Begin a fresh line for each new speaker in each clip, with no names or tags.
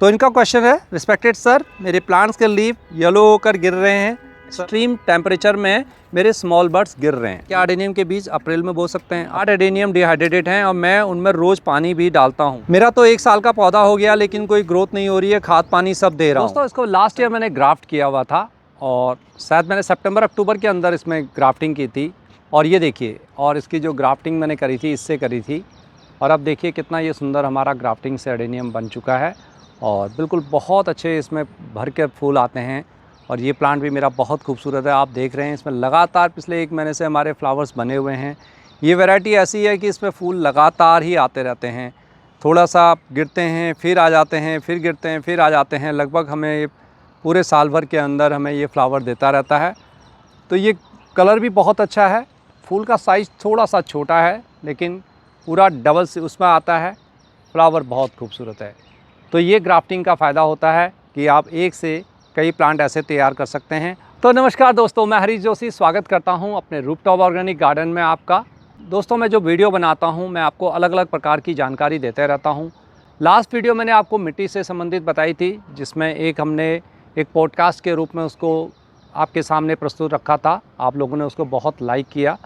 तो इनका क्वेश्चन है, रिस्पेक्टेड सर, मेरे प्लांट्स के लीफ येलो होकर गिर रहे हैं, एक्सट्रीम टेम्परेचर में मेरे स्मॉल बर्ड्स गिर रहे हैं, क्या अडेनियम के बीज अप्रैल में बो सकते हैं? 8 अडेनियम डिहाइड्रेटेड हैं और मैं उनमें रोज पानी भी डालता हूं। मेरा तो 1 साल का पौधा हो गया लेकिन कोई ग्रोथ नहीं हो रही है, खाद पानी सब दे रहा हूं। दोस्तों इसको लास्ट ईयर मैंने ग्राफ्ट किया हुआ था और शायद मैंने सितंबर अक्टूबर के अंदर इसमें ग्राफ्टिंग की थी और ये देखिए, और इसकी जो ग्राफ्टिंग मैंने करी थी इससे करी थी और अब देखिए कितना ये सुंदर हमारा ग्राफ्टिंग से अडेनियम बन चुका है और बिल्कुल बहुत अच्छे इसमें भर के फूल आते हैं और ये प्लांट भी मेरा बहुत खूबसूरत है। आप देख रहे हैं इसमें लगातार पिछले 1 महीने से हमारे फ्लावर्स बने हुए हैं। ये वैरायटी ऐसी है कि इसमें फूल लगातार ही आते रहते हैं, थोड़ा सा गिरते हैं फिर आ जाते हैं, फिर गिरते हैं फिर आ जाते हैं। लगभग हमें पूरे साल भर के अंदर हमें ये फ्लावर देता रहता है। तो ये कलर भी बहुत अच्छा है, फूल का साइज़ थोड़ा सा छोटा है लेकिन पूरा डबल से उसमें आता है। फ्लावर बहुत खूबसूरत है। तो ये ग्राफ्टिंग का फ़ायदा होता है कि आप एक से कई प्लांट ऐसे तैयार कर सकते हैं। तो नमस्कार दोस्तों, मैं हरीश जोशी स्वागत करता हूं अपने रूफटॉप ऑर्गेनिक गार्डन में आपका। दोस्तों मैं जो वीडियो बनाता हूं मैं आपको अलग अलग प्रकार की जानकारी देते रहता हूं। लास्ट वीडियो मैंने आपको मिट्टी से संबंधित बताई थी जिसमें हमने एक पॉडकास्ट के रूप में उसको आपके सामने प्रस्तुत रखा था। आप लोगों ने उसको बहुत लाइक किया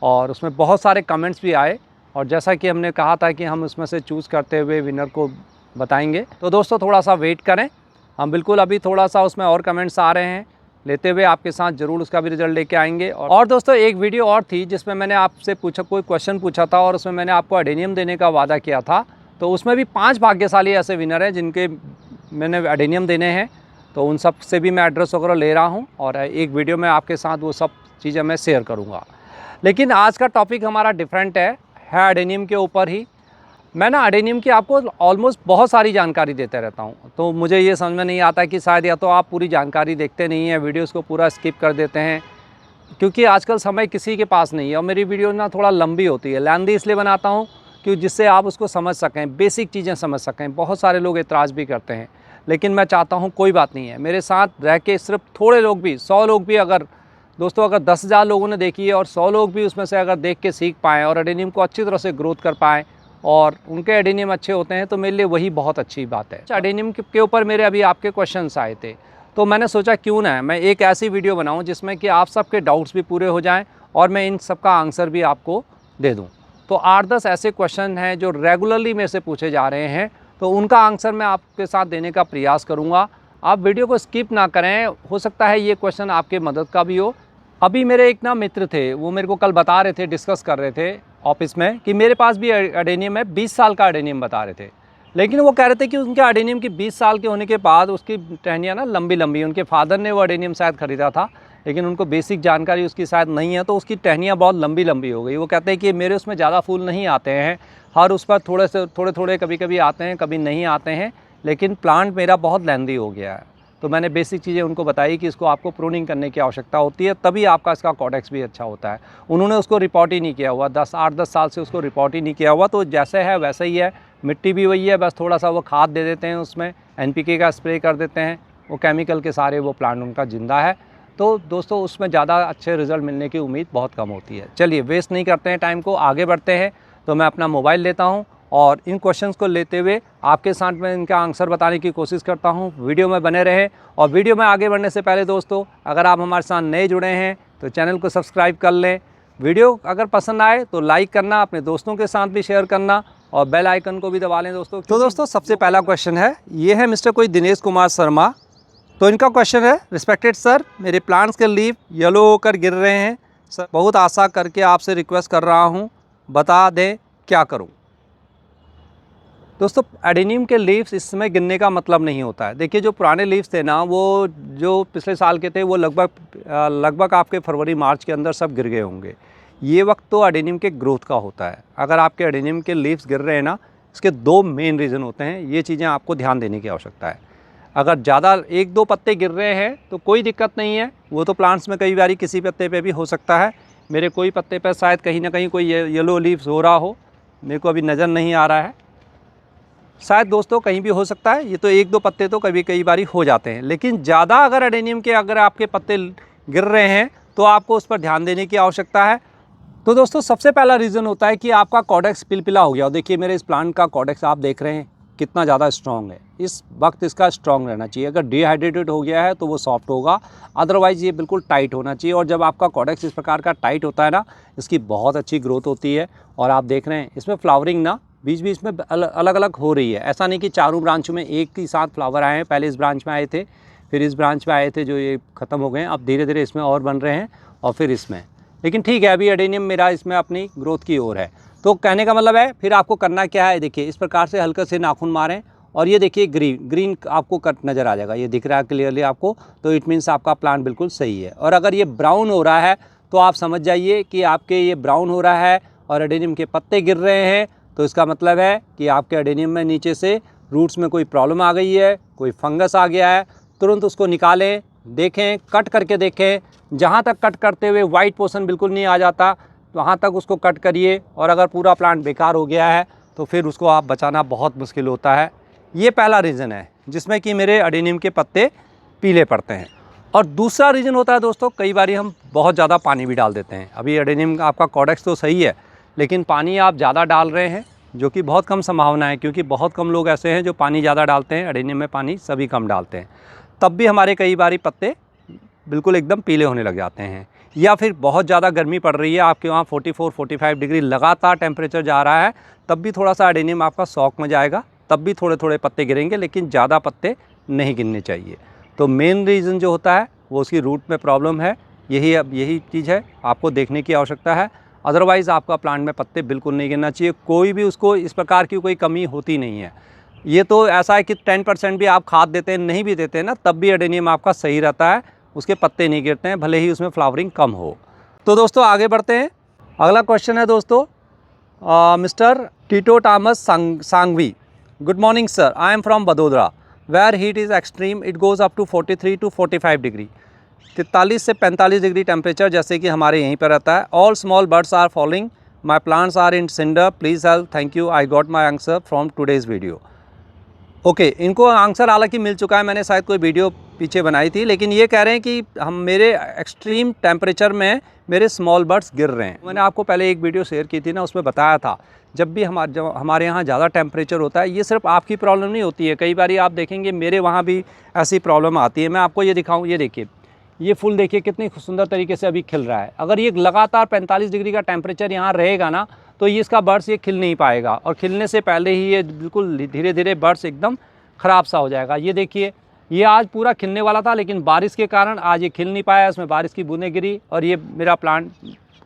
और उसमें बहुत सारे कमेंट्स भी आए और जैसा कि हमने कहा था कि हम उसमें से चूज़ करते हुए विनर को बताएंगे। तो दोस्तों थोड़ा सा वेट करें, हम बिल्कुल अभी थोड़ा सा उसमें और कमेंट्स आ रहे हैं लेते हुए आपके साथ ज़रूर उसका भी रिजल्ट लेके आएंगे। और दोस्तों एक वीडियो और थी जिसमें मैंने आपसे कोई क्वेश्चन पूछा था और उसमें मैंने आपको अडेनियम देने का वादा किया था। तो उसमें भी 5 भाग्यशाली ऐसे विनर हैं जिनके मैंने अडेनियम देने हैं। तो उन सब से भी मैं एड्रेस वगैरह ले रहा हूँ और एक वीडियो में आपके साथ वो सब चीज़ें मैं शेयर करूँगा। लेकिन आज का टॉपिक हमारा डिफरेंट है अडेनियम के ऊपर ही। मैं ना अडेनियम की आपको ऑलमोस्ट बहुत सारी जानकारी देते रहता हूँ, तो मुझे ये समझ में नहीं आता कि शायद या तो आप पूरी जानकारी देखते नहीं हैं, वीडियोस को पूरा स्किप कर देते हैं, क्योंकि आजकल समय किसी के पास नहीं है और मेरी वीडियो ना थोड़ा लंबी होती है। लेंदी इसलिए बनाता हूँ कि जिससे आप उसको समझ सकें, बेसिक चीज़ें समझ सकें। बहुत सारे लोग एतराज़ भी करते हैं लेकिन मैं चाहता हूँ कोई बात नहीं है, मेरे साथ रह के सिर्फ थोड़े लोग भी, 100 लोग भी अगर 10,000 लोगों ने देखी है और 100 लोग भी उसमें से अगर देख के सीख पाएँ और अडेनियम को अच्छी तरह से ग्रोथ कर पाएँ और उनके एडेनियम अच्छे होते हैं तो मेरे लिए वही बहुत अच्छी बात है। एडेनियम के ऊपर मेरे अभी आपके क्वेश्चंस आए थे तो मैंने सोचा क्यों ना मैं एक ऐसी वीडियो बनाऊं जिसमें कि आप सबके डाउट्स भी पूरे हो जाएं और मैं इन सब का आंसर भी आपको दे दूं। तो 8-10 ऐसे क्वेश्चन हैं जो रेगुलरली मेरे से पूछे जा रहे हैं, तो उनका आंसर मैं आपके साथ देने का प्रयास करूँगा। आप वीडियो को स्किप ना करें, हो सकता है ये क्वेश्चन आपके मदद का भी हो। अभी मेरे एक मित्र थे, वो मेरे को कल बता रहे थे, डिस्कस कर रहे थे ऑफिस में कि मेरे पास भी अडेनियम है, 20 साल का अडेनियम बता रहे थे। लेकिन वो कह रहे थे कि उनके अडेनियम की 20 साल के होने के बाद उसकी टहनियाँ ना लंबी लंबी, उनके फादर ने वो अडेनियम शायद ख़रीदा था लेकिन उनको बेसिक जानकारी उसकी शायद नहीं है, तो उसकी टहनियाँ बहुत लंबी लंबी हो गई। वो कहते हैं कि मेरे उसमें ज़्यादा फूल नहीं आते हैं, हर उस पर थोड़े कभी कभी आते हैं, कभी नहीं आते हैं, लेकिन प्लांट मेरा बहुत लेंदी हो गया है। तो मैंने बेसिक चीज़ें उनको बताई कि इसको आपको प्रूनिंग करने की आवश्यकता होती है, तभी आपका इसका कॉडेक्स भी अच्छा होता है। उन्होंने उसको रिपोर्ट ही नहीं किया हुआ, 8-10 साल से उसको रिपोर्ट ही नहीं किया हुआ, तो जैसे है वैसे ही है। मिट्टी भी वही है, बस थोड़ा सा वो खाद दे देते हैं, उसमें NPK का स्प्रे कर देते हैं, वो केमिकल के सारे वो प्लांट उनका ज़िंदा है। तो दोस्तों उसमें ज़्यादा अच्छे रिज़ल्ट मिलने की उम्मीद बहुत कम होती है। चलिए वेस्ट नहीं करते हैं टाइम को, आगे बढ़ते हैं। तो मैं अपना मोबाइल लेता हूँ और इन क्वेश्चंस को लेते हुए आपके साथ में इनका आंसर बताने की कोशिश करता हूं। वीडियो में बने रहे और वीडियो में आगे बढ़ने से पहले दोस्तों अगर आप हमारे साथ नए जुड़े हैं तो चैनल को सब्सक्राइब कर लें। वीडियो अगर पसंद आए तो लाइक करना, अपने दोस्तों के साथ भी शेयर करना और बेल आइकन को भी दबा लें दोस्तों। तो दोस्तों सबसे पहला क्वेश्चन है, ये है मिस्टर कोई दिनेश कुमार शर्मा। तो इनका क्वेश्चन है, रिस्पेक्टेड सर, मेरे प्लांट्स के लीफ येलो होकर गिर रहे हैं सर, बहुत आशा करके आपसे रिक्वेस्ट कर रहा हूँ, बता दें क्या करूँ। दोस्तों एडेनियम के लीव्स इस समय गिरने का मतलब नहीं होता है। देखिए जो पुराने लीव्स थे ना, वो जो पिछले साल के थे वो लगभग आपके फरवरी मार्च के अंदर सब गिर गए होंगे। ये वक्त तो एडेनियम के ग्रोथ का होता है। अगर आपके एडेनियम के लीव्स गिर रहे हैं ना, इसके 2 मेन रीज़न होते हैं। ये चीज़ें आपको ध्यान देने की आवश्यकता है। अगर ज़्यादा 1-2 पत्ते गिर रहे हैं तो कोई दिक्कत नहीं है, वो तो प्लांट्स में कई बार किसी पत्ते पे भी हो सकता है। मेरे कोई पत्ते पर शायद कहीं ना कहीं कोई येलो लीव्स हो रहा हो, मेरे को अभी नज़र नहीं आ रहा है, शायद दोस्तों कहीं भी हो सकता है। ये तो 1-2 पत्ते तो कई बारी हो जाते हैं, लेकिन ज़्यादा अगर एडेनियम के अगर आपके पत्ते गिर रहे हैं तो आपको उस पर ध्यान देने की आवश्यकता है। तो दोस्तों सबसे पहला रीज़न होता है कि आपका कॉडेक्स पिलपिला हो गया। और देखिए मेरे इस प्लांट का कॉडेक्स आप देख रहे हैं कितना ज़्यादा स्ट्रॉन्ग है। इस वक्त इसका स्ट्रॉन्ग रहना चाहिए। अगर डिहाइड्रेटेड हो गया है तो वो सॉफ्ट होगा, अदरवाइज़ ये बिल्कुल टाइट होना चाहिए। और जब आपका कॉडेक्स इस प्रकार का टाइट होता है ना, इसकी बहुत अच्छी ग्रोथ होती है। और आप देख रहे हैं इसमें फ्लावरिंग ना बीच बीच में अलग अलग हो रही है। ऐसा नहीं कि चारों ब्रांच में एक ही साथ फ्लावर आए हैं। पहले इस ब्रांच में आए थे, फिर इस ब्रांच में आए थे, जो ये ख़त्म हो गए हैं। अब धीरे धीरे इसमें और बन रहे हैं और फिर इसमें। लेकिन ठीक है, अभी एडेनियम मेरा इसमें अपनी ग्रोथ की ओर है। तो कहने का मतलब है फिर आपको करना क्या है, देखिए इस प्रकार से हल्के से नाखून मारें और ये देखिए ग्रीन आपको कट नज़र आ जाएगा, ये दिख रहा है क्लियरली आपको। तो इट मीन्स आपका प्लांट बिल्कुल सही है। और अगर ये ब्राउन हो रहा है तो आप समझ जाइए कि आपके ये ब्राउन हो रहा है और एडेनियम के पत्ते गिर रहे हैं, तो इसका मतलब है कि आपके एडेनियम में नीचे से रूट्स में कोई प्रॉब्लम आ गई है, कोई फंगस आ गया है। तुरंत उसको निकालें, देखें, कट करके देखें। जहाँ तक कट करते हुए वाइट पोर्शन बिल्कुल नहीं आ जाता वहाँ तक उसको कट करिए। और अगर पूरा प्लांट बेकार हो गया है तो फिर उसको आप बचाना बहुत मुश्किल होता है। ये पहला रीज़न है जिसमें कि मेरे एडेनियम के पत्ते पीले पड़ते हैं। और दूसरा रीज़न होता है दोस्तों, कई बार हम बहुत ज़्यादा पानी भी डाल देते हैं। अभी एडेनियम का आपका कॉडेक्स तो सही है, लेकिन पानी आप ज़्यादा डाल रहे हैं, जो कि बहुत कम संभावना है, क्योंकि बहुत कम लोग ऐसे हैं जो पानी ज़्यादा डालते हैं। एडेनियम में पानी सभी कम डालते हैं, तब भी हमारे कई बारी पत्ते बिल्कुल एकदम पीले होने लग जाते हैं। या फिर बहुत ज़्यादा गर्मी पड़ रही है, आपके वहाँ 44-45 डिग्री लगातार टेम्परेचर जा रहा है, तब भी थोड़ा सा एडेनियम आपका शॉक में जाएगा, तब भी थोड़े थोड़े पत्ते गिरेंगे, लेकिन ज़्यादा पत्ते नहीं गिरने चाहिए। तो मेन रीज़न जो होता है वो उसकी रूट में प्रॉब्लम है। यही चीज़ है, आपको देखने की आवश्यकता है। अदरवाइज़ आपका प्लांट में पत्ते बिल्कुल नहीं गिरना चाहिए। कोई भी उसको इस प्रकार की कोई कमी होती नहीं है। ये तो ऐसा है कि 10% भी आप खाद देते हैं, नहीं भी देते हैं ना, तब भी एडेनियम आपका सही रहता है, उसके पत्ते नहीं गिरते हैं, भले ही उसमें फ्लावरिंग कम हो। तो दोस्तों आगे बढ़ते हैं। अगला क्वेश्चन है दोस्तों mister Tito Thomas Sanghvi. Good morning sir, I am from Vadodara where heat is extreme, it goes up to 43 to 45 degree, 43 से 45 डिग्री टेम्परेचर जैसे कि हमारे यहीं पर रहता है। All small birds are following, my plants are in cinder, please help, thank you, I got my answer from today's video. Okay, इनको answer हालांकि मिल चुका है, मैंने शायद कोई वीडियो पीछे बनाई थी, लेकिन ये कह रहे हैं कि हम मेरे एक्सट्रीम टेम्परेचर में मेरे स्मॉल बर्ड्स गिर रहे हैं। मैंने आपको पहले एक वीडियो शेयर की थी ना, उसमें बताया था जब हमारे यहाँ ज़्यादा टेम्परेचर होता है, ये सिर्फ आपकी प्रॉब्लम नहीं होती है, कई बार आप देखेंगे मेरे वहाँ भी ऐसी प्रॉब्लम आती है। मैं आपको ये दिखाऊँ, ये देखिए, ये फूल देखिए कितनी सुंदर तरीके से अभी खिल रहा है। अगर ये लगातार 45 डिग्री का टेम्परेचर यहाँ रहेगा ना, तो ये इसका बर्ड्स ये खिल नहीं पाएगा, और खिलने से पहले ही ये बिल्कुल धीरे धीरे बर्ड्स एकदम ख़राब सा हो जाएगा। ये देखिए, ये आज पूरा खिलने वाला था, लेकिन बारिश के कारण आज ये खिल नहीं पाया, इसमें बारिश की बूंदें गिरी और ये मेरा प्लांट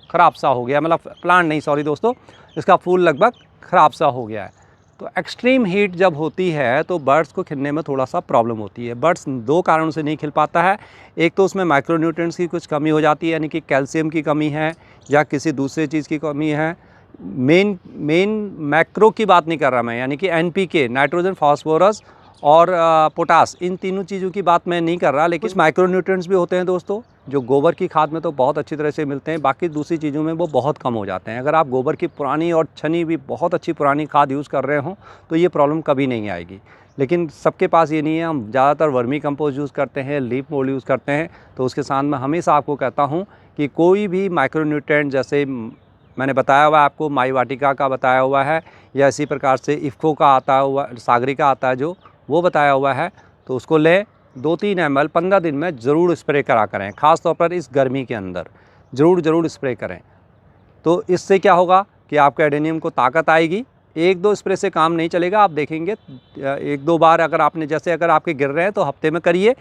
ख़राब सा हो गया। मतलब प्लांट नहीं, सॉरी दोस्तों, इसका फूल लगभग ख़राब सा हो गया है। तो एक्सट्रीम हीट जब होती है तो बर्ड्स को खिलने में थोड़ा सा प्रॉब्लम होती है। बर्ड्स दो कारणों से नहीं खिल पाता है। एक तो उसमें माइक्रोन्यूट्रिएंट्स की कुछ कमी हो जाती है, यानी कि कैल्शियम की कमी है या किसी दूसरे चीज़ की कमी है। मेन मैक्रो की बात नहीं कर रहा मैं, यानी कि NPK, नाइट्रोजन, फास्फोरस और पोटास, इन तीनों चीज़ों की बात मैं नहीं कर रहा। लेकिन कुछ माइक्रोन्यूट्रिएंट्स भी होते हैं दोस्तों, जो गोबर की खाद में तो बहुत अच्छी तरह से मिलते हैं, बाकी दूसरी चीज़ों में वो बहुत कम हो जाते हैं। अगर आप गोबर की पुरानी और छनी हुई बहुत अच्छी पुरानी खाद यूज़ कर रहे हों तो ये प्रॉब्लम कभी नहीं आएगी। लेकिन सबके पास ये नहीं है। हम ज़्यादातर वर्मी कंपोस्ट यूज़ करते हैं, लीफ मोल्ड यूज़ करते हैं। तो उसके साथ मैं हमेशा आपको कहता हूँ कि कोई भी माइक्रोन्यूट्रिएंट, जैसे मैंने बताया हुआ है आपको, माई वाटिका का बताया हुआ है, या इसी प्रकार से इफ़को का आता हुआ, सागरिका आता है जो, वो बताया हुआ है, तो उसको लें। 2-3 ml 15 दिन में ज़रूर स्प्रे करा करें, ख़ास तौर पर इस गर्मी के अंदर ज़रूर स्प्रे करें। तो इससे क्या होगा कि आपके एडेनियम को ताकत आएगी। 1-2 स्प्रे से काम नहीं चलेगा, आप देखेंगे 1-2 बार अगर आपने, जैसे अगर आपके गिर रहे हैं तो हफ्ते में करिए,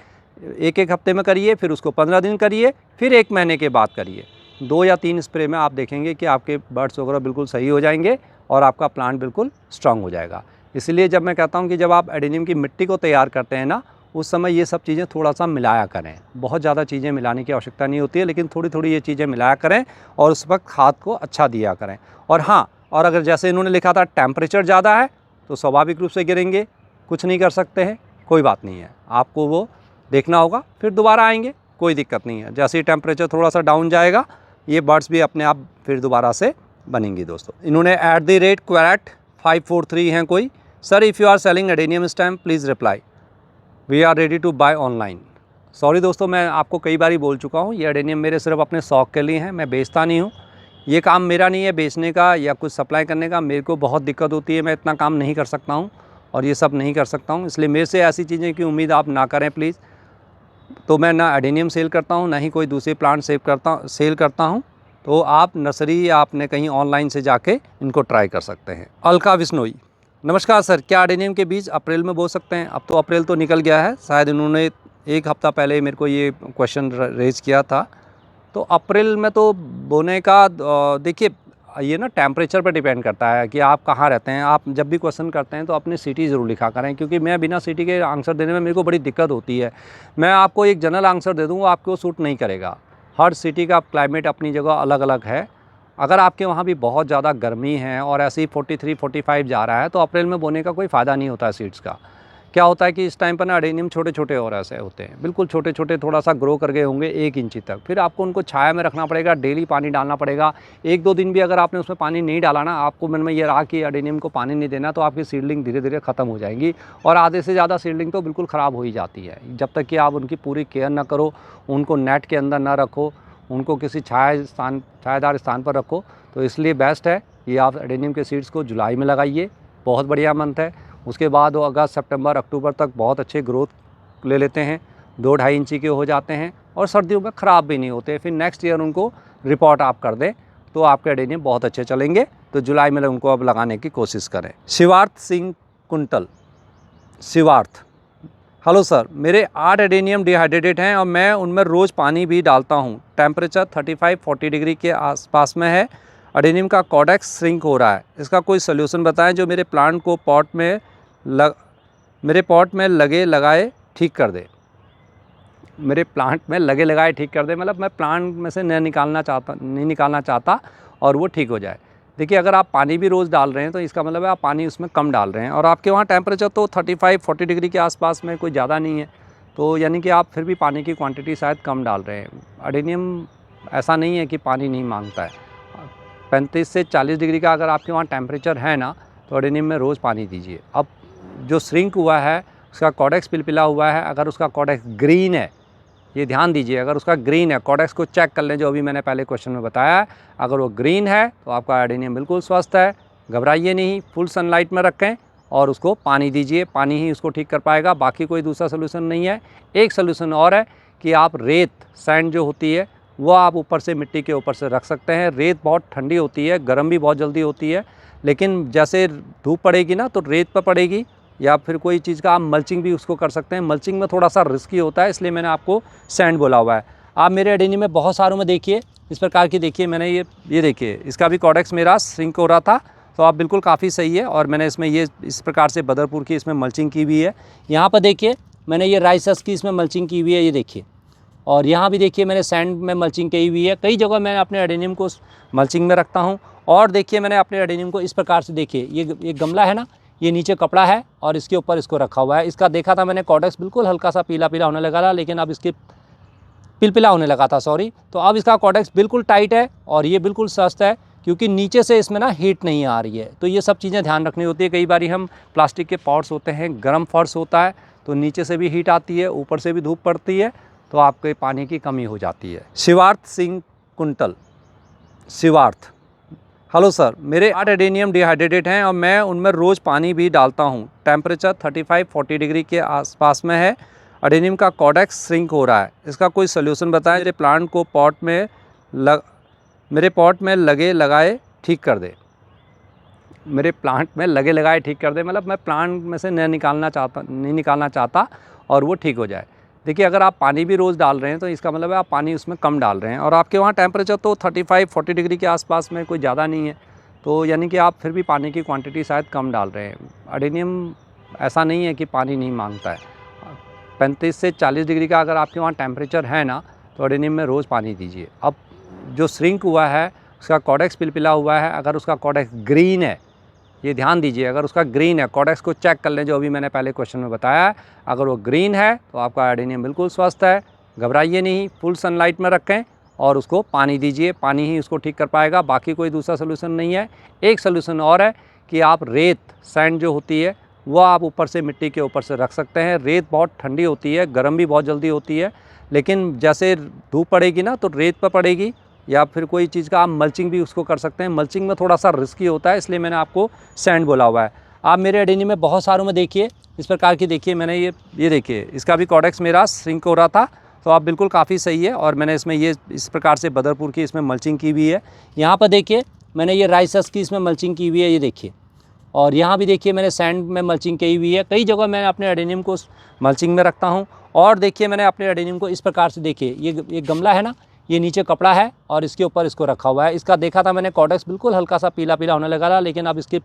एक हफ्ते में करिए, फिर उसको 15 दिन करिए, फिर 1 महीने के बाद करिए। 2 या 3 स्प्रे में आप देखेंगे कि आपके बर्ड्स वगैरह बिल्कुल सही हो जाएंगे और आपका प्लांट बिल्कुल स्ट्रांग हो जाएगा। इसलिए जब मैं कहता हूँ कि जब आप एडेनियम की मिट्टी को तैयार करते हैं ना, उस समय ये सब चीज़ें थोड़ा सा मिलाया करें। बहुत ज़्यादा चीज़ें मिलाने की आवश्यकता नहीं होती है, लेकिन थोड़ी थोड़ी ये चीज़ें मिलाया करें और उस वक्त खाद को अच्छा दिया करें। और हाँ, और अगर जैसे इन्होंने लिखा था टेम्परेचर ज़्यादा है तो स्वाभाविक रूप से गिरेंगे, कुछ नहीं कर सकते हैं, कोई बात नहीं है, आपको वो देखना होगा, फिर दोबारा आएंगे, कोई दिक्कत नहीं है। जैसे ही टेम्परेचर थोड़ा सा डाउन जाएगा, ये बर्ड्स भी अपने आप फिर दोबारा से बनेंगी। दोस्तों इन्होंने @Querat 543 हैं कोई, sir if you are selling adenium stamp please reply, we are ready to buy online. Sorry दोस्तों, मैं आपको कई बार बोल चुका हूँ, ये एडेनियम मेरे सिर्फ अपने शौक़ के लिए हैं, मैं बेचता नहीं हूँ। ये काम मेरा नहीं है बेचने का या कुछ सप्लाई करने का, मेरे को बहुत दिक्कत होती है, मैं इतना काम नहीं कर सकता हूँ। और ये सब नहीं कर सकता हूँ, इसलिए मेरे से ऐसी चीज़ें की उम्मीद आप ना करें प्लीज़। तो मैं ना एडेनियम सेल करता हूँ, ना ही कोई दूसरे प्लांट सेल करता हूँ। तो आप नर्सरी या आपने कहीं ऑनलाइन से जाके इनको ट्राई कर सकते हैं। अलका बिश्नोई, नमस्कार सर, क्या एडेनियम के बीज अप्रैल में बो सकते हैं? अब तो अप्रैल तो निकल गया है, शायद इन्होंने एक हफ़्ता पहले मेरे को ये क्वेश्चन रेज किया था। तो अप्रैल में तो बोने का देखिए ये ना टेम्परेचर पर डिपेंड करता है कि आप कहाँ रहते हैं। आप जब भी क्वेश्चन करते हैं तो अपनी सिटी ज़रूर लिखा करें, क्योंकि मैं बिना सिटी के आंसर देने में मेरे को बड़ी दिक्कत होती है। मैं आपको एक जनरल आंसर दे दूँ, वो आपको सूट नहीं करेगा। हर सिटी का क्लाइमेट अपनी जगह अलग अलग है। अगर आपके वहाँ भी बहुत ज़्यादा गर्मी है और ऐसे ही 43-45 जा रहा है तो अप्रैल में बोने का कोई फ़ायदा नहीं होता है सीड्स का। क्या होता है कि इस टाइम पर ना एडेनियम छोटे छोटे और ऐसे होते हैं, बिल्कुल छोटे छोटे, थोड़ा सा ग्रो कर गए होंगे 1 इंची तक। फिर आपको उनको छाया में रखना पड़ेगा, डेली पानी डालना पड़ेगा। 1-2 दिन भी अगर आपने उसमें पानी नहीं डाला ना, आपको मन में ये रहा कि एडेनियम को पानी नहीं देना, तो आपकी सीडलिंग धीरे धीरे ख़त्म हो जाएंगी और आधे से ज़्यादा सीडलिंग तो बिल्कुल ख़राब हो ही जाती है। जब तक कि आप उनकी पूरी केयर ना करो, उनको नेट के अंदर ना रखो, उनको किसी छायादार स्थान पर रखो। तो इसलिए बेस्ट है ये आप एडेनियम के सीड्स को जुलाई में लगाइए, बहुत बढ़िया मंथ है। उसके बाद वो अगस्त, सितंबर, अक्टूबर तक बहुत अच्छे ग्रोथ ले लेते हैं, 2-2.5 इंची के हो जाते हैं और सर्दियों में ख़राब भी नहीं होते। फिर नेक्स्ट ईयर उनको रिपोर्ट आप कर दें तो आपके एडेनियम बहुत अच्छे चलेंगे। तो जुलाई में उनको अब लगाने की कोशिश करें। Shivarth Singh quintal, Shivarth, hello sir, मेरे 8 एडेनियम डिहाइड्रेटेड हैं और मैं उनमें रोज़ पानी भी डालता हूं। टेम्परेचर 35-40 डिग्री के आसपास में है। एडेनियम का कॉडेक्स श्रिंक हो रहा है, इसका कोई सलूशन बताएं जो मेरे प्लांट को मेरे पॉट में लगे लगाए ठीक कर दे। मेरे प्लांट में लगे लगाए ठीक कर दे मतलब मैं प्लांट में से नहीं निकालना चाहता और वो ठीक हो जाए। देखिए, अगर आप पानी भी रोज़ डाल रहे हैं तो इसका मतलब है आप पानी उसमें कम डाल रहे हैं और आपके वहाँ टेम्परेचर तो 35-40 डिग्री के आसपास में कोई ज़्यादा नहीं है, तो यानी कि आप फिर भी पानी की क्वांटिटी शायद कम डाल रहे हैं। एडेनियम ऐसा नहीं है कि पानी नहीं मांगता है। 35 से 40 डिग्री का अगर आपके वहाँ टेम्परेचर है ना, तो एडेनियम में रोज़ पानी दीजिए। अब जो श्रिंक हुआ है उसका कॉडेक्स पिलपिला हुआ है, अगर उसका कॉडेक्स ग्रीन है, ये ध्यान दीजिए, अगर उसका ग्रीन है, कॉडेक्स को चेक कर लें जो अभी मैंने पहले क्वेश्चन में बताया है। अगर वो ग्रीन है तो आपका एडेनियम बिल्कुल स्वस्थ है, घबराइए नहीं, फुल सनलाइट में रखें और उसको पानी दीजिए, पानी ही उसको ठीक कर पाएगा, बाकी कोई दूसरा सोल्यूशन नहीं है। एक सोल्यूशन और है कि आप रेत, सैंड जो होती है वो आप ऊपर से, मिट्टी के ऊपर से रख सकते हैं। रेत बहुत ठंडी होती है, गर्म भी बहुत जल्दी होती है, लेकिन जैसे धूप पड़ेगी ना तो रेत पर पड़ेगी, या फिर कोई चीज़ का आप मल्चिंग भी उसको कर सकते हैं। मल्चिंग में थोड़ा सा रिस्की होता है, इसलिए मैंने आपको सैंड बोला हुआ है। आप मेरे एडेनियम में बहुत सारों में देखिए इस प्रकार की, देखिए मैंने ये देखिए, इसका भी कॉडेक्स मेरा श्रिंक हो रहा था, तो आप बिल्कुल काफ़ी सही है। और मैंने इसमें ये इस प्रकार से बदरपुर की इसमें मल्चिंग की हुई है। यहाँ पर देखिए मैंने ये राइसस की इसमें मल्चिंग की हुई है, ये देखिए। और यहाँ भी देखिए मैंने सैंड में मल्चिंग की हुई है। कई जगह मैं अपने एडेनियम को मल्चिंग में रखता हूँ। और देखिए मैंने अपने एडेनियम को इस प्रकार से, देखिए ये गमला है ना, ये नीचे कपड़ा है और इसके ऊपर इसको रखा हुआ है। इसका देखा था मैंने, कॉडेक्स बिल्कुल हल्का सा पीला पीला होने लगा था, लेकिन अब इसके पिलपिला होने लगा था, सॉरी। तो अब इसका कॉडेक्स बिल्कुल टाइट है और ये बिल्कुल स्वस्थ है, क्योंकि नीचे से इसमें ना हीट नहीं आ रही है। तो ये सब चीज़ें ध्यान रखनी होती है। कई बार हम प्लास्टिक के पॉट्स होते हैं, गर्म फर्श होता है, तो नीचे से भी हीट आती है, ऊपर से भी धूप पड़ती है, तो आपके पानी की कमी हो जाती है। Shivarth Singh quintal, Shivarth, hello sir, मेरे 8 एडेनियम डिहाइड्रेटेड हैं और मैं उनमें रोज़ पानी भी डालता हूं। टेम्परेचर 35-40 डिग्री के आसपास में है। एडेनियम का कॉडेक्स श्रिंक हो रहा है, इसका कोई सलूशन बताएं मेरे प्लांट को मेरे पॉट में लगे लगाए ठीक कर दे। मेरे प्लांट में लगे लगाए ठीक कर दे मतलब मैं प्लांट में से नहीं निकालना चाहता और वो ठीक हो जाए। देखिए, अगर आप पानी भी रोज़ डाल रहे हैं तो इसका मतलब है आप पानी उसमें कम डाल रहे हैं और आपके वहाँ टेम्परेचर तो 35-40 डिग्री के आसपास में कोई ज़्यादा नहीं है, तो यानी कि आप फिर भी पानी की क्वांटिटी शायद कम डाल रहे हैं। एडेनियम ऐसा नहीं है कि पानी नहीं मांगता है। 35 से 40 डिग्री का अगर आपके वहाँ टेम्परेचर है ना, तो एडेनियम में रोज़ पानी दीजिए। अब जो श्रिंक हुआ है उसका कॉडेक्स पिलपिला हुआ है, अगर उसका कॉडेक्स ग्रीन है, ये ध्यान दीजिए, अगर उसका ग्रीन है, कॉडेक्स को चेक कर लें जो अभी मैंने पहले क्वेश्चन में बताया है। अगर वो ग्रीन है तो आपका एडेनियम बिल्कुल स्वस्थ है, घबराइए नहीं, फुल सनलाइट में रखें और उसको पानी दीजिए, पानी ही उसको ठीक कर पाएगा, बाकी कोई दूसरा सोल्यूशन नहीं है। एक सोल्यूशन और है कि आप रेत, सैंड जो होती है वो आप ऊपर से, मिट्टी के ऊपर से रख सकते हैं। रेत बहुत ठंडी होती है, गर्म भी बहुत जल्दी होती है, लेकिन जैसे धूप पड़ेगी ना तो रेत पर पड़ेगी, या फिर कोई चीज़ का आप मल्चिंग भी उसको कर सकते हैं। मल्चिंग में थोड़ा सा रिस्की होता है, इसलिए मैंने आपको सैंड बोला हुआ है। आप मेरे एडेनियम में बहुत सारों में देखिए इस प्रकार की, देखिए मैंने ये देखिए इसका भी कॉडेक्स मेरा श्रिंक हो रहा था, तो आप बिल्कुल काफ़ी सही है। और मैंने इसमें ये इस प्रकार से बदरपुर की इसमें मल्चिंग की हुई है। यहाँ पर देखिए मैंने ये राइसस की इसमें मल्चिंग की हुई है, ये देखिए। और यहाँ भी देखिए मैंने सैंड में मल्चिंग की हुई है। कई जगह मैं अपने एडेनियम को मल्चिंग में रखता हूँ। और देखिए मैंने अपने एडेनियम को इस प्रकार से, देखिए ये गमला है ना, ये नीचे कपड़ा है और इसके ऊपर इसको रखा हुआ है। इसका देखा था मैंने कॉडेक्स बिल्कुल हल्का सा पीला पीला होने लगा था, लेकिन अब इसके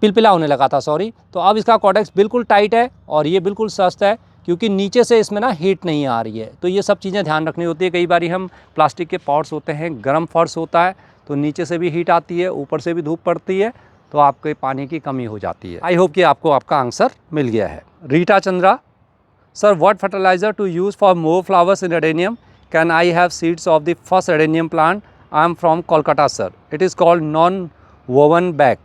पिलपिला होने लगा था, सॉरी। तो अब इसका कॉडेक्स बिल्कुल टाइट है और ये बिल्कुल सख्त है, क्योंकि नीचे से इसमें ना हीट नहीं आ रही है। तो ये सब चीज़ें ध्यान रखनी होती है। कई बार हम प्लास्टिक के पॉट्स होते हैं, गर्म फर्श होता है, तो नीचे से भी हीट आती है, ऊपर से भी धूप पड़ती है, तो आपके पानी की कमी हो जाती है। आई होप कि आपको आपका आंसर मिल गया है। Rita Chandra, sir what fertilizer to use for more flowers in adenium? Can I have seeds of the first adenium plant? I am from Kolkata sir, it is called non woven bag.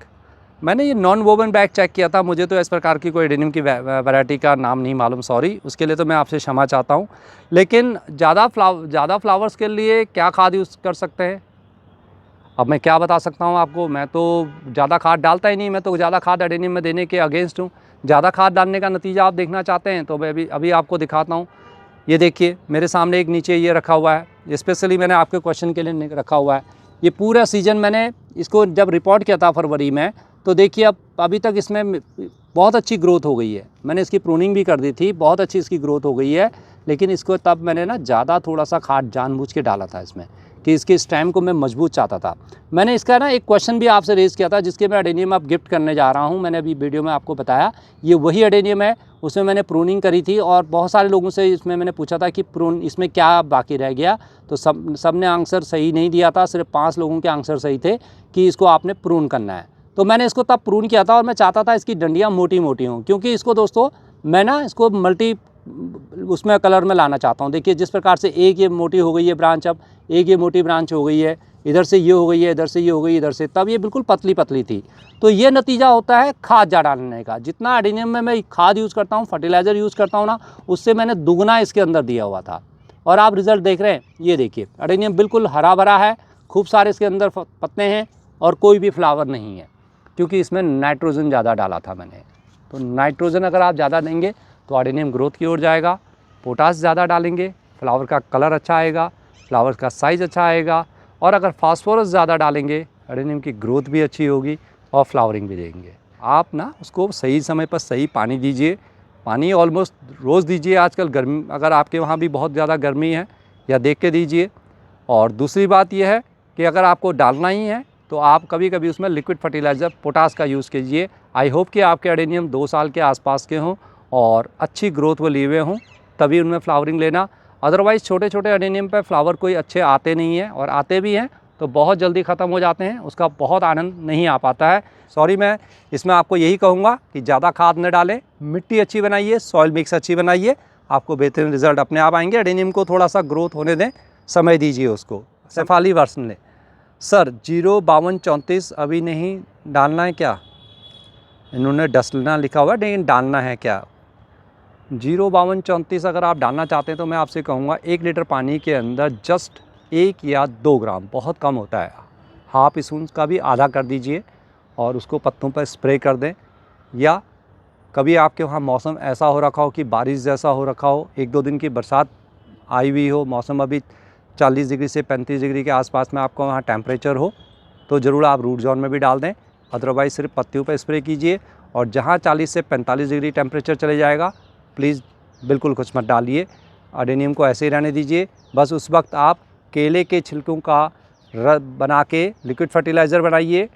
मैंने ये non woven bag check किया था, मुझे तो इस प्रकार की कोई एडेनियम की वैरायटी का नाम नहीं मालूम, सॉरी, उसके लिए तो मैं आपसे क्षमा चाहता हूँ। लेकिन ज़्यादा फ्लावर्स के लिए क्या खाद यूज़ कर सकते हैं? अब मैं क्या बता सकता हूँ आपको, मैं तो ज़्यादा खाद डालता ही नहीं, मैं तो ज़्यादा खाद एडेनियम में देने के अगेंस्ट हूँ। ज़्यादा खाद डालने का नतीजा आप देखना चाहते हैं तो मैं अभी आपको दिखाता हूँ। ये देखिए मेरे सामने एक नीचे ये रखा हुआ है, स्पेशली मैंने आपके क्वेश्चन के लिए रखा हुआ है। ये पूरा सीज़न मैंने इसको जब रिपोर्ट किया था फरवरी में, तो देखिए अब अभी तक इसमें बहुत अच्छी ग्रोथ हो गई है। मैंने इसकी प्रूनिंग भी कर दी थी, बहुत अच्छी इसकी ग्रोथ हो गई है। लेकिन इसको तब मैंने ना ज़्यादा थोड़ा सा खाद जानबूझ के डाला था इसमें, कि इसके स्टेम को मैं मजबूत चाहता था। मैंने इसका ना एक क्वेश्चन भी आपसे रेज़ किया था, जिसके मैं एडेनियम अब गिफ्ट करने जा रहा हूँ। मैंने अभी वीडियो में आपको बताया, ये वही एडेनियम है, उसमें मैंने प्रूनिंग करी थी। और बहुत सारे लोगों से इसमें मैंने पूछा था कि इसमें क्या बाकी रह गया, तो सब ने आंसर सही नहीं दिया था। सिर्फ 5 लोगों के आंसर सही थे कि इसको आपने प्रून करना है। तो मैंने इसको तब प्रून किया था और मैं चाहता था इसकी डंडियाँ मोटी मोटी हों, क्योंकि इसको दोस्तों मैं ना इसको मल्टी उसमें कलर में लाना चाहता हूँ। देखिए जिस प्रकार से एक ये मोटी हो गई है ब्रांच, अब एक ये मोटी ब्रांच हो गई है, इधर से ये हो गई है, इधर से ये हो गई, इधर से, तब ये बिल्कुल पतली पतली थी। तो ये नतीजा होता है खाद ज़्यादा डालने का। जितना एडेनियम में मैं खाद यूज़ करता हूँ, फर्टिलाइज़र यूज़ करता हूँ ना, उससे मैंने दुगना इसके अंदर दिया हुआ था। और आप रिज़ल्ट देख रहे हैं, ये देखिए एडेनियम बिल्कुल हरा भरा है, खूब सारे इसके अंदर पत्ते हैं और कोई भी फ्लावर नहीं है, क्योंकि इसमें नाइट्रोजन ज़्यादा डाला था मैंने। तो नाइट्रोजन अगर आप ज़्यादा देंगे तो एडेनियम ग्रोथ की ओर जाएगा। पोटास ज़्यादा डालेंगे, फ्लावर का कलर अच्छा आएगा, फ्लावर का साइज़ अच्छा आएगा। और अगर फास्फोरस ज़्यादा डालेंगे, एडेनियम की ग्रोथ भी अच्छी होगी और फ्लावरिंग भी देंगे। आप ना उसको सही समय पर सही पानी दीजिए, पानी ऑलमोस्ट रोज़ दीजिए। आजकल गर्मी, अगर आपके वहाँ भी बहुत ज़्यादा गर्मी है, या देख के दीजिए। और दूसरी बात यह है कि अगर आपको डालना ही है तो आप कभी कभी उसमें लिक्विड फर्टिलाइज़र पोटास का यूज़ कीजिए। आई होप कि आपके एडेनियम 2 साल के आसपास के हों और अच्छी ग्रोथ वो लिए हुए हों, तभी उनमें फ्लावरिंग लेना। अदरवाइज़ छोटे छोटे एडेनियम पे फ्लावर कोई अच्छे आते नहीं हैं, और आते भी हैं तो बहुत जल्दी ख़त्म हो जाते हैं, उसका बहुत आनंद नहीं आ पाता है। सॉरी, मैं इसमें आपको यही कहूँगा कि ज़्यादा खाद न डालें, मिट्टी अच्छी बनाइए, सॉइल मिक्स अच्छी बनाइए, आपको बेहतरीन रिजल्ट अपने आप आएंगे। एडेनियम को थोड़ा सा ग्रोथ होने दें, समय दीजिए उसको। शेफाली वर्सन ले, सर 05234 अभी नहीं डालना है क्या? इन्होंने डसना लिखा हुआ है, लेकिन डालना है क्या? 05234 अगर आप डालना चाहते हैं तो मैं आपसे कहूँगा 1 लीटर पानी के अंदर जस्ट 1 या 2 ग्राम, बहुत कम होता है, हाफ स्पून का भी आधा कर दीजिए और उसको पत्तों पर स्प्रे कर दें। या कभी आपके वहाँ मौसम ऐसा हो रखा हो कि बारिश जैसा हो रखा हो, 1-2 दिन की बरसात आई हुई हो, मौसम अभी 40 डिग्री से 35 डिग्री के आसपास में आपको वहाँ टेम्परेचर हो, तो ज़रूर आप रूट जोन में भी डाल दें। अदरवाइज़ सिर्फ पत्तियों पर स्प्रे कीजिए। और जहाँ 40 से 45 डिग्री टेम्परेचर चले जाएगा, प्लीज़ बिल्कुल कुछ मत डालिए, एडेनियम को ऐसे ही रहने दीजिए। बस उस वक्त आप केले के छिलकों का बना के लिक्विड फर्टिलाइज़र बनाइए।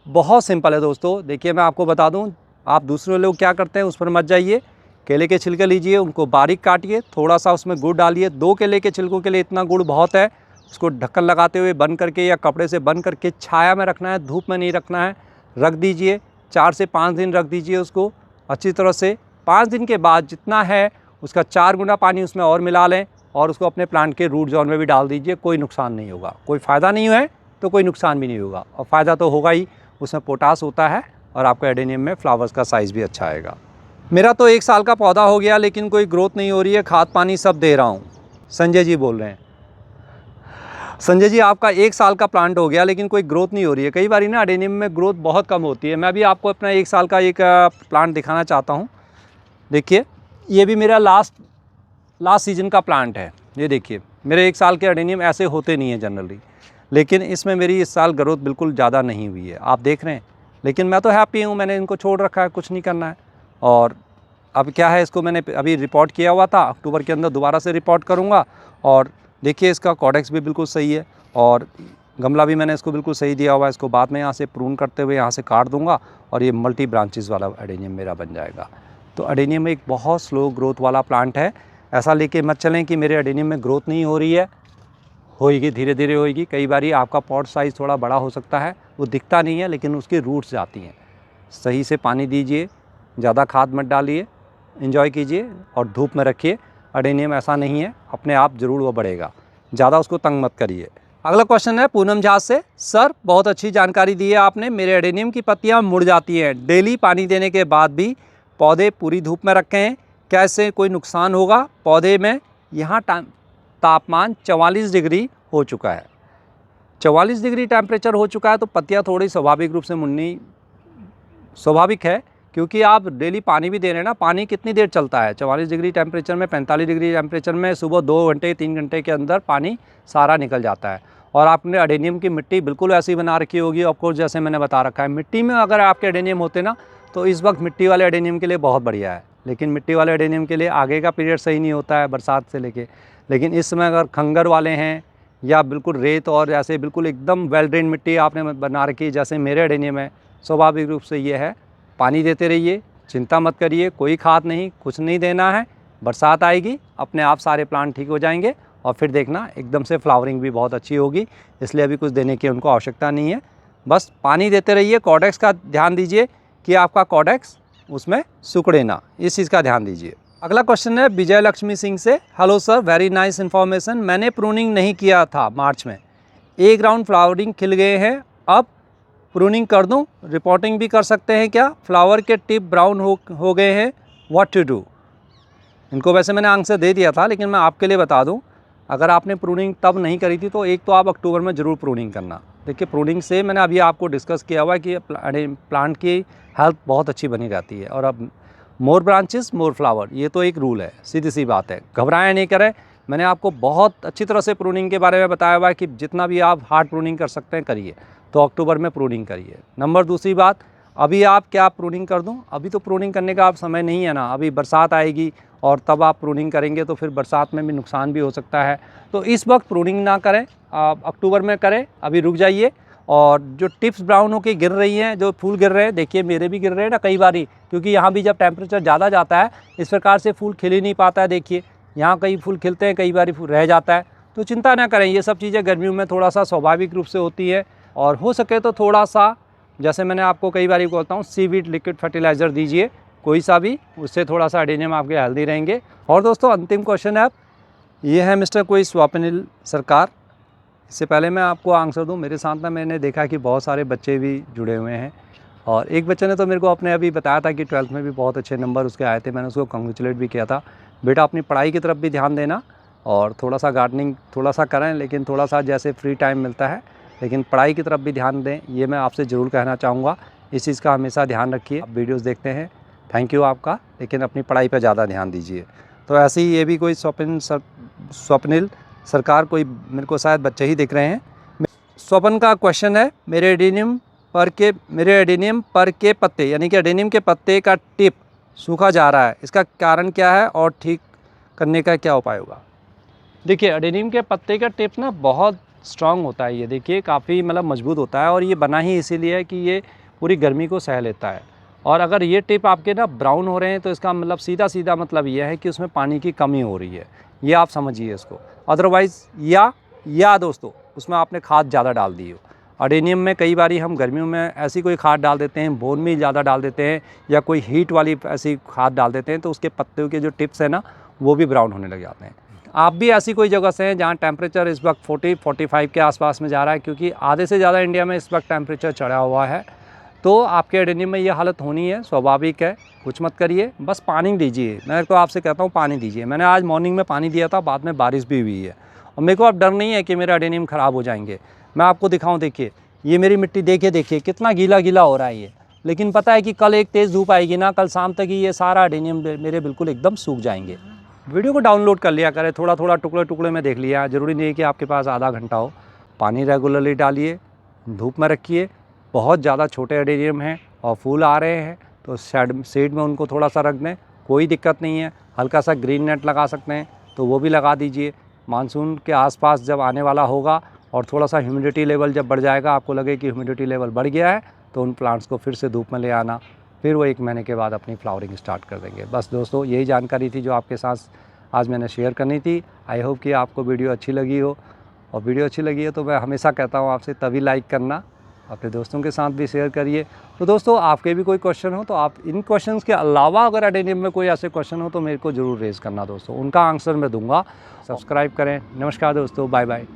बहुत सिंपल है दोस्तों। देखिए मैं आपको बता दूं, आप दूसरे लोग क्या करते हैं उस पर मत जाइए। केले के छिलके लीजिए, उनको बारीक काटिए, थोड़ा सा उसमें गुड़ डालिए। 2 केले के छिलकों के लिए इतना गुड़ बहुत है। उसको ढक्कन लगाते हुए बंद करके या कपड़े से बंद करके छाया में रखना है, धूप में नहीं रखना है, रख दीजिए। 4 से 5 दिन रख दीजिए उसको अच्छी तरह से। 5 दिन के बाद जितना है उसका 4 गुना पानी उसमें और मिला लें और उसको अपने प्लांट के रूट जोन में भी डाल दीजिए। कोई नुकसान नहीं होगा, कोई फ़ायदा नहीं है तो कोई नुकसान भी नहीं होगा, और फ़ायदा तो होगा ही, उसमें पोटास होता है और आपको एडेनियम में फ्लावर्स का साइज़ भी अच्छा आएगा। मेरा तो 1 साल का पौधा हो गया लेकिन कोई ग्रोथ नहीं हो रही है, खाद पानी सब दे रहा हूँ। संजय जी बोल रहे हैं। संजय जी, आपका 1 साल का प्लांट हो गया लेकिन कोई ग्रोथ नहीं हो रही है। कई बार ना अडेनियम में ग्रोथ बहुत कम होती है। मैं भी आपको अपना 1 साल का एक प्लांट दिखाना चाहता हूँ। देखिए, ये भी मेरा लास्ट सीजन का प्लांट है। ये देखिए, मेरे 1 साल के अडेनियम ऐसे होते नहीं हैं जनरली, लेकिन इसमें मेरी इस साल ग्रोथ बिल्कुल ज़्यादा नहीं हुई है, आप देख रहे हैं। लेकिन मैं तो हैप्पी हूँ, मैंने इनको छोड़ रखा है, कुछ नहीं करना है। और अब क्या है, इसको मैंने अभी रिपोर्ट किया हुआ था, अक्टूबर के अंदर दोबारा से रिपोर्ट करूँगा। और देखिए, इसका कॉडेक्स भी बिल्कुल सही है और गमला भी मैंने इसको बिल्कुल सही दिया हुआ है। इसको बाद में यहाँ से प्रून करते हुए यहाँ से काट दूँगा और ये मल्टी ब्रांचेस वाला अडेनियम मेरा बन जाएगा। तो अडेनियम एक बहुत स्लो ग्रोथ वाला प्लांट है। ऐसा लेके मत चलें कि मेरे अडेनियम में ग्रोथ नहीं हो रही है, होएगी, धीरे धीरे होएगी। कई बार आपका पॉट साइज़ थोड़ा बड़ा हो सकता है, वो दिखता नहीं है, लेकिन उसकी रूट्स जाती हैं। सही से पानी दीजिए, ज़्यादा खाद मत डालिए, एंजॉय कीजिए और धूप में रखिए। अडेनियम ऐसा नहीं है, अपने आप ज़रूर वो बढ़ेगा, ज़्यादा उसको तंग मत करिए। अगला क्वेश्चन है पूनम झा से। सर, बहुत अच्छी जानकारी दी है आपने। मेरे अडेनियम की पत्तियाँ मुड़ जाती हैं, डेली पानी देने के बाद भी पौधे पूरी धूप में रखे हैं, क्या इससे कोई नुकसान होगा? पौधे में यहाँ तापमान 44 डिग्री हो चुका है, 44 डिग्री टेम्परेचर हो चुका है, तो पत्तियाँ थोड़ी स्वाभाविक रूप से मुड़नी स्वाभाविक है, क्योंकि आप डेली पानी भी दे रहे हैं ना। पानी कितनी देर चलता है? 44 डिग्री टेम्परेचर में, 45 डिग्री टेम्परेचर में सुबह 2 घंटे 3 घंटे के अंदर पानी सारा निकल जाता है। और आपने अडेनियम की मिट्टी बिल्कुल ऐसी बना रखी होगी, ऑफकोर्स जैसे मैंने बता रखा है। मिट्टी में अगर आपके अडेनियम होते ना, तो इस वक्त मिट्टी वाले अडेनियम के लिए बहुत बढ़िया है। लेकिन मिट्टी वाले अडेनियम के लिए आगे का पीरियड सही नहीं होता है, बरसात से लेके। लेकिन इस समय अगर खंगर वाले हैं या बिल्कुल रेत और ऐसे बिल्कुल एकदम वेल ड्रेन मिट्टी आपने बना रखी है, जैसे मेरे अडेनियम है, स्वाभाविक रूप से ये है, पानी देते रहिए, चिंता मत करिए, कोई खाद नहीं, कुछ नहीं देना है। बरसात आएगी, अपने आप सारे प्लांट ठीक हो जाएंगे और फिर देखना एकदम से फ्लावरिंग भी बहुत अच्छी होगी। इसलिए अभी कुछ देने की उनको आवश्यकता नहीं है, बस पानी देते रहिए। कॉडेक्स का ध्यान दीजिए कि आपका कॉडेक्स उसमें सुखड़े ना, इस चीज़ का ध्यान दीजिए। अगला क्वेश्चन है विजय लक्ष्मी सिंह से। Hello sir, very nice information. मैंने प्रूनिंग नहीं किया था मार्च में, एक राउंड फ्लावरिंग खिल गए हैं, अब प्रूनिंग कर दूं? रिपोर्टिंग भी कर सकते हैं क्या? फ्लावर के टिप ब्राउन हो गए हैं, व्हाट टू डू? इनको वैसे मैंने आंसर दे दिया था, लेकिन मैं आपके लिए बता दूं, अगर आपने प्रूनिंग तब नहीं करी थी तो एक तो आप अक्टूबर में ज़रूर प्रूनिंग करना। देखिए, प्रूनिंग से मैंने अभी आपको डिस्कस किया हुआ है कि प्लांट की हेल्थ बहुत अच्छी बनी रहती है। और अब मोर ब्रांचेस मोर फ्लावर, ये तो एक रूल है, सीधी सी बात है, घबराएं नहीं करें। मैंने आपको बहुत अच्छी तरह से प्रूनिंग के बारे में बताया हुआ है कि जितना भी आप हार्ड प्रूनिंग कर सकते हैं करिए, तो अक्टूबर में प्रूनिंग करिए। नंबर दूसरी बात, अभी आप क्या प्रूनिंग कर दूं? अभी तो प्रूनिंग करने का आप समय नहीं है ना, अभी बरसात आएगी और तब आप प्रूनिंग करेंगे तो फिर बरसात में भी नुकसान भी हो सकता है। तो इस वक्त प्रूनिंग ना करें, आप अक्टूबर में करें, अभी रुक जाइए। और जो टिप्स ब्राउन होकर गिर रही हैं, जो फूल गिर रहे हैं, देखिए मेरे भी गिर रहे हैं ना कई बारी, क्योंकि यहाँ भी जब टेम्परेचर ज़्यादा जाता है इस प्रकार से फूल खिल ही नहीं पाता है। देखिए यहाँ कई फूल खिलते हैं, कई बारी फूल रह जाता है। तो चिंता ना करें, ये सब चीज़ें गर्मियों में थोड़ा सा स्वाभाविक रूप से होती है। और हो सके तो थोड़ा सा, जैसे मैंने आपको कई बार बोलता हूँ, सीवीड लिक्विड फर्टिलाइज़र दीजिए, कोई सा भी, उससे थोड़ा सा अडेनियम आपके हेल्दी रहेंगे। और दोस्तों, अंतिम क्वेश्चन है, ये है मिस्टर कोई स्वप्निल सरकार। इससे पहले मैं आपको आंसर दूं, मेरे साथ ना मैंने देखा कि बहुत सारे बच्चे भी जुड़े हुए हैं, और एक बच्चे ने तो मेरे को अपने अभी बताया था कि 12th में भी बहुत अच्छे नंबर उसके आए थे। मैंने उसको कंग्रेचुलेट भी किया था। बेटा, अपनी पढ़ाई की तरफ भी ध्यान देना और थोड़ा सा गार्डनिंग थोड़ा सा करें, लेकिन थोड़ा सा जैसे फ्री टाइम मिलता है, लेकिन पढ़ाई की तरफ भी ध्यान दें, ये मैं आपसे ज़रूर कहना चाहूँगा। इस चीज़ का हमेशा ध्यान रखिए। आप वीडियोज़ देखते हैं, थैंक यू आपका, लेकिन अपनी पढ़ाई पर ज़्यादा ध्यान दीजिए। तो ऐसे ही ये भी कोई स्वप्निल सरकार, कोई मेरे को शायद बच्चे ही दिख रहे हैं। स्वपन का क्वेश्चन है, मेरे एडेनियम पर के पत्ते, यानी कि एडेनियम के पत्ते का टिप सूखा जा रहा है, इसका कारण क्या है और ठीक करने का क्या उपाय होगा? देखिए, एडेनियम के पत्ते का टिप ना बहुत स्ट्रांग होता है। ये देखिए काफ़ी मतलब मजबूत होता है, और ये बना ही इसीलिए है कि ये पूरी गर्मी को सह लेता है। और अगर ये टिप आपके ना ब्राउन हो रहे हैं तो इसका मतलब सीधा मतलब ये है कि उसमें पानी की कमी हो रही है, ये आप समझिए इसको। अदरवाइज़ या दोस्तों, उसमें आपने खाद ज़्यादा डाल दी हो। अडेनियम में कई बारी हम गर्मियों में ऐसी कोई खाद डाल देते हैं, बोन मील ज़्यादा डाल देते हैं, या कोई हीट वाली ऐसी खाद डाल देते हैं, तो उसके पत्तों के जो टिप्स हैं ना, वो भी ब्राउन होने लग जाते हैं। आप भी ऐसी कोई जगह से हैं जहाँ टेम्परेचर इस वक्त 40-45 के आसपास में जा रहा है, क्योंकि आधे से ज़्यादा इंडिया में इस वक्त टेम्परेचर चढ़ा हुआ है, तो आपके एडेनियम में ये हालत होनी है, स्वाभाविक है। कुछ मत करिए, बस पानी दीजिए। मैं तो आपसे कहता हूँ पानी दीजिए। मैंने आज मॉर्निंग में पानी दिया था, बाद में बारिश भी हुई है, और मेरे को अब डर नहीं है कि मेरा एडेनियम ख़राब हो जाएंगे। मैं आपको दिखाऊं, देखिए ये मेरी मिट्टी देखिए कितना गीला गीला हो रहा है ये। लेकिन पता है कि कल एक तेज़ धूप आएगी ना, कल शाम तक ही ये सारा एडेनियम मेरे बिल्कुल एकदम सूख जाएंगे। वीडियो को डाउनलोड कर लिया करें, थोड़ा थोड़ा टुकड़े टुकड़े में देख लिया, ज़रूरी नहीं है कि आपके पास आधा घंटा हो। पानी रेगुलरली डालिए, धूप में रखिए। बहुत ज़्यादा छोटे एडेनियम हैं और फूल आ रहे हैं तो शेड में उनको थोड़ा सा रख दें, कोई दिक्कत नहीं है। हल्का सा ग्रीन नेट लगा सकते हैं तो वो भी लगा दीजिए। मानसून के आसपास जब आने वाला होगा और थोड़ा सा ह्यूमिडिटी लेवल जब बढ़ जाएगा, आपको लगे कि ह्यूमिडिटी लेवल बढ़ गया है, तो उन प्लांट्स को फिर से धूप में ले आना, फिर वो 1 महीने के बाद अपनी फ्लावरिंग स्टार्ट कर देंगे। बस दोस्तों, यही जानकारी थी जो आपके साथ आज मैंने शेयर करनी थी। आई होप कि आपको वीडियो अच्छी लगी हो, और वीडियो अच्छी लगी है तो मैं हमेशा कहता हूँ आपसे तभी लाइक करना, अपने दोस्तों के साथ भी शेयर करिए। तो दोस्तों, आपके भी कोई क्वेश्चन हो तो आप इन क्वेश्चंस के अलावा अगर एडेनियम में कोई ऐसे क्वेश्चन हो तो मेरे को ज़रूर रेज़ करना दोस्तों, उनका आंसर मैं दूंगा। सब्सक्राइब करें। नमस्कार दोस्तों, बाय बाय।